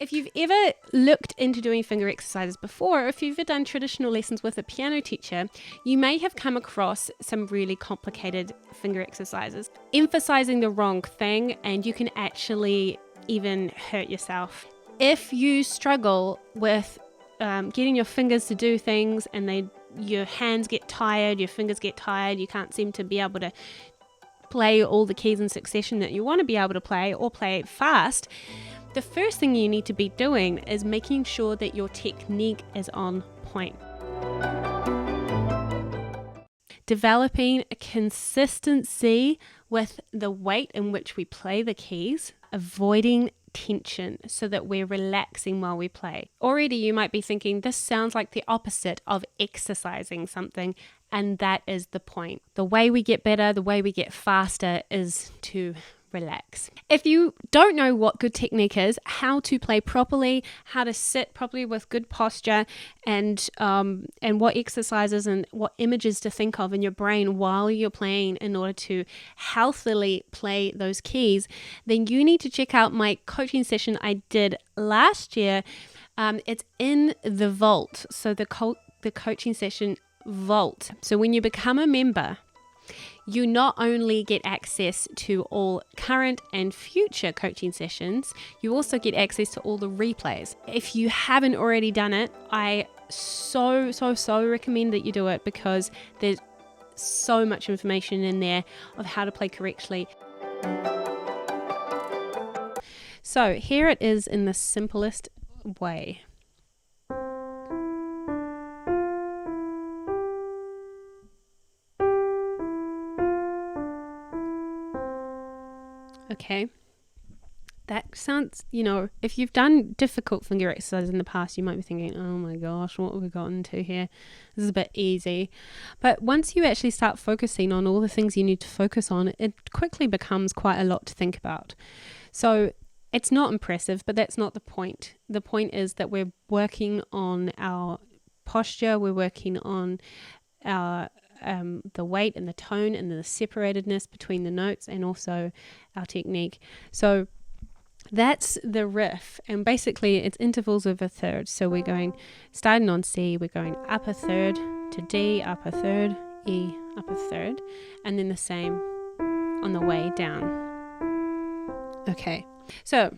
If you've ever looked into doing finger exercises before, or if you've ever done traditional lessons with a piano teacher, you may have come across some really complicated finger exercises, emphasizing the wrong thing, and you can actually even hurt yourself. If you struggle with getting your fingers to do things and your hands get tired, your fingers get tired, you can't seem to be able to play all the keys in succession that you want to be able to play or play fast, the first thing you need to be doing is making sure that your technique is on point. Developing a consistency with the weight in which we play the keys, avoiding tension so that we're relaxing while we play. Already you might be thinking, this sounds like the opposite of exercising something, and that is the point. The way we get better, the way we get faster is to relax. If you don't know what good technique is, how to play properly, how to sit properly with good posture, and what exercises and what images to think of in your brain while you're playing in order to healthily play those keys, then you need to check out my coaching session I did last year. It's in the Vault. So the coaching session Vault. So when you become a member, you not only get access to all current and future coaching sessions, you also get access to all the replays. If you haven't already done it, I so recommend that you do it, because there's so much information in there of how to play correctly. So here it is in the simplest way. Okay, that sounds, if you've done difficult finger exercises in the past, you might be thinking, oh my gosh, what have we gotten to here? This is a bit easy. But once you actually start focusing on all the things you need to focus on, it quickly becomes quite a lot to think about. So it's not impressive, but that's not the point. The point is that we're working on our posture, we're working on our the weight and the tone and the separatedness between the notes, and also our technique. So that's the riff, and basically it's intervals of a third. So we're going, starting on C, we're going up a third to D, up a third, E, up a third, and then the same on the way down. Okay, so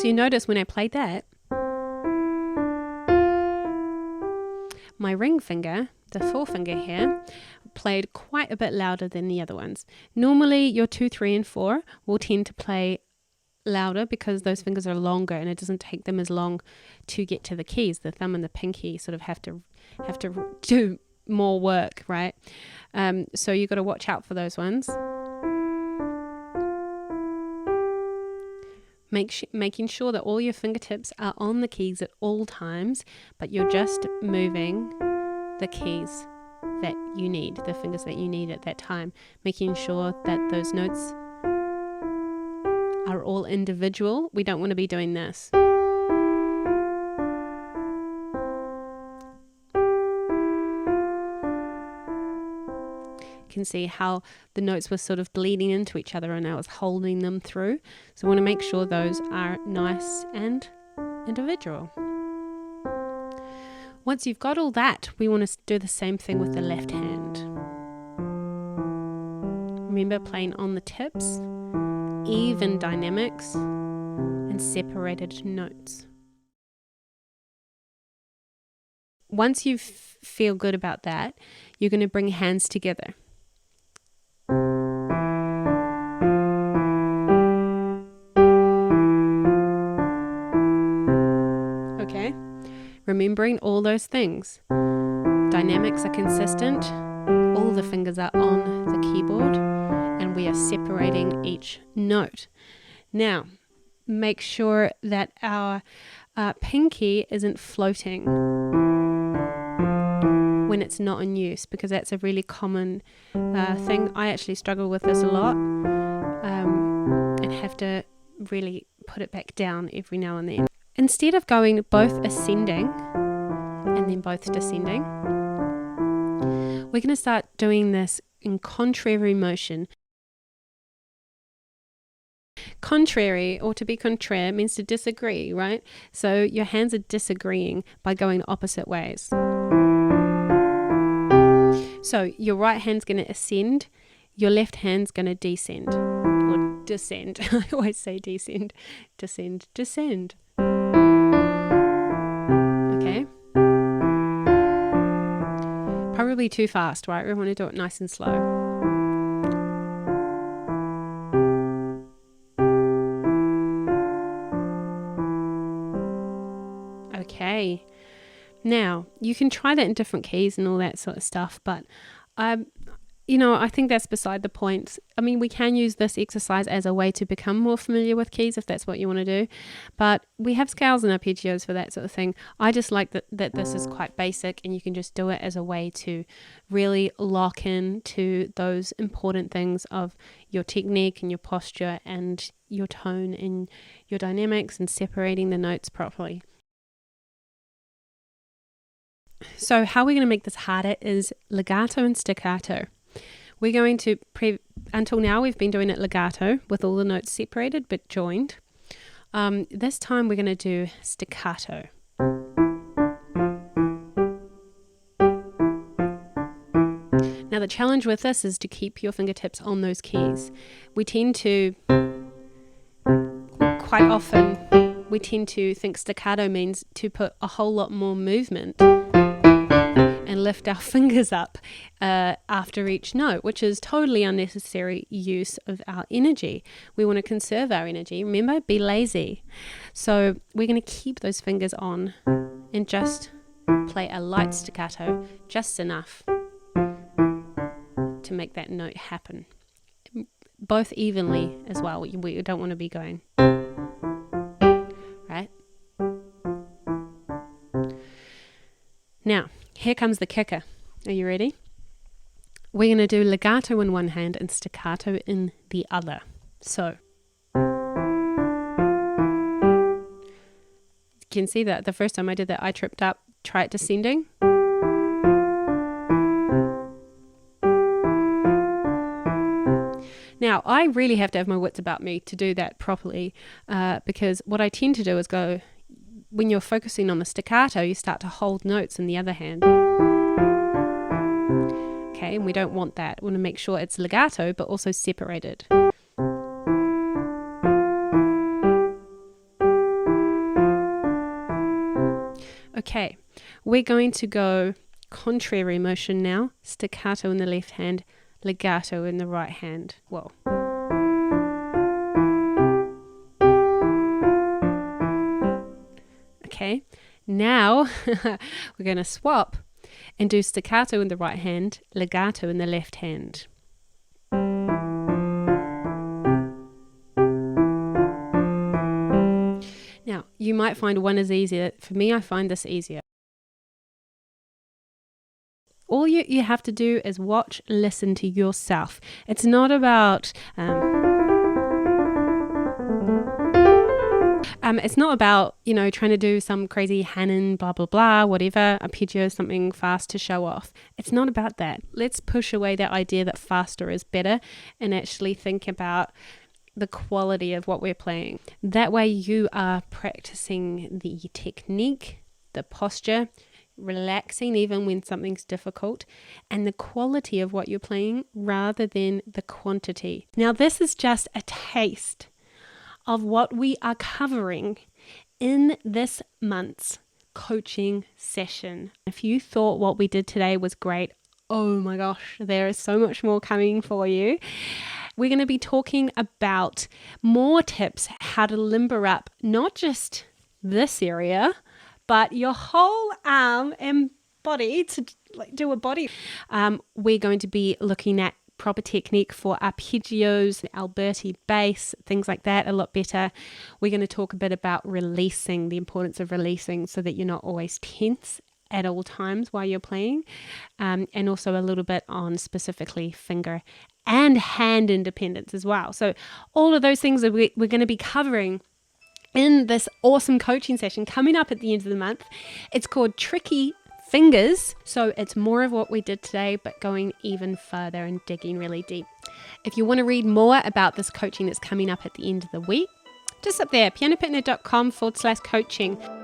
you notice when I played that, my ring finger, the forefinger here, played quite a bit louder than the other ones. Normally your 2, 3, and 4 will tend to play louder because those fingers are longer and it doesn't take them as long to get to the keys. The thumb and the pinky sort of have to do more work, right? So you got to watch out for those ones. Making sure that all your fingertips are on the keys at all times, but you're just moving the keys that you need, the fingers that you need at that time, making sure that those notes are all individual. We don't want to be doing this. Can see how the notes were sort of bleeding into each other and I was holding them through. So I want to make sure those are nice and individual. Once you've got all that, we want to do the same thing with the left hand. Remember, playing on the tips, even dynamics, and separated notes. Once you feel good about that, you're going to bring hands together. Okay, remembering all those things. Dynamics are consistent, all the fingers are on the keyboard, and we are separating each note. Now, make sure that our pinky isn't floating when it's not in use, because that's a really common thing. I actually struggle with this a lot and have to really put it back down every now and then. Instead of going both ascending and then both descending, we're going to start doing this in contrary motion. Contrary, or to be contraire, means to disagree, right? So your hands are disagreeing by going opposite ways. So your right hand's going to ascend, your left hand's going to descend, or descend. I always say descend, descend, descend. Okay. Probably too fast, right? We want to do it nice and slow. Okay. Now, you can try that in different keys and all that sort of stuff, but I think that's beside the point. I mean, we can use this exercise as a way to become more familiar with keys if that's what you want to do, but we have scales and arpeggios for that sort of thing. I just like that this is quite basic, and you can just do it as a way to really lock in to those important things of your technique and your posture and your tone and your dynamics and separating the notes properly. So how we're going to make this harder is legato and staccato. We're going to, until now we've been doing it legato with all the notes separated but joined. This time we're going to do staccato. Now the challenge with this is to keep your fingertips on those keys. We tend to think staccato means to put a whole lot more movement and lift our fingers up after each note, which is totally unnecessary use of our energy. We want to conserve our energy. Remember, be lazy. So we're going to keep those fingers on and just play a light staccato, just enough to make that note happen. Both evenly as well. We don't want to be going, right? Now, here comes the kicker. Are you ready? We're going to do legato in one hand and staccato in the other. So, you can see that the first time I did that, I tripped up. Try it descending. Now, I really have to have my wits about me to do that properly, because what I tend to do is go, when you're focusing on the staccato, you start to hold notes in the other hand. Okay, and we don't want that. We want to make sure it's legato, but also separated. Okay, we're going to go contrary motion now. Staccato in the left hand, legato in the right hand. Whoa. Okay, now we're going to swap and do staccato in the right hand, legato in the left hand. Now, you might find one is easier. For me, I find this easier. All you have to do is watch, listen to yourself. It's not about trying to do some crazy Hanon, blah, blah, blah, whatever, arpeggio, something fast to show off. It's not about that. Let's push away that idea that faster is better and actually think about the quality of what we're playing. That way you are practicing the technique, the posture, relaxing even when something's difficult, and the quality of what you're playing rather than the quantity. Now, this is just a taste of what we are covering in this month's coaching session. If you thought what we did today was great, oh my gosh, there is so much more coming for you. We're going to be talking about more tips how to limber up not just this area, but your whole arm and body to do a body. We're going to be looking at proper technique for arpeggios, Alberti bass, things like that a lot better. We're going to talk a bit about releasing, the importance of releasing so that you're not always tense at all times while you're playing, and also a little bit on specifically finger and hand independence as well. So all of those things that we're going to be covering in this awesome coaching session coming up at the end of the month. It's called Tricky fingers. So it's more of what we did today, but going even further and digging really deep. If you want to read more about this coaching that's coming up at the end of the week, just up there, pianopitner.com/coaching.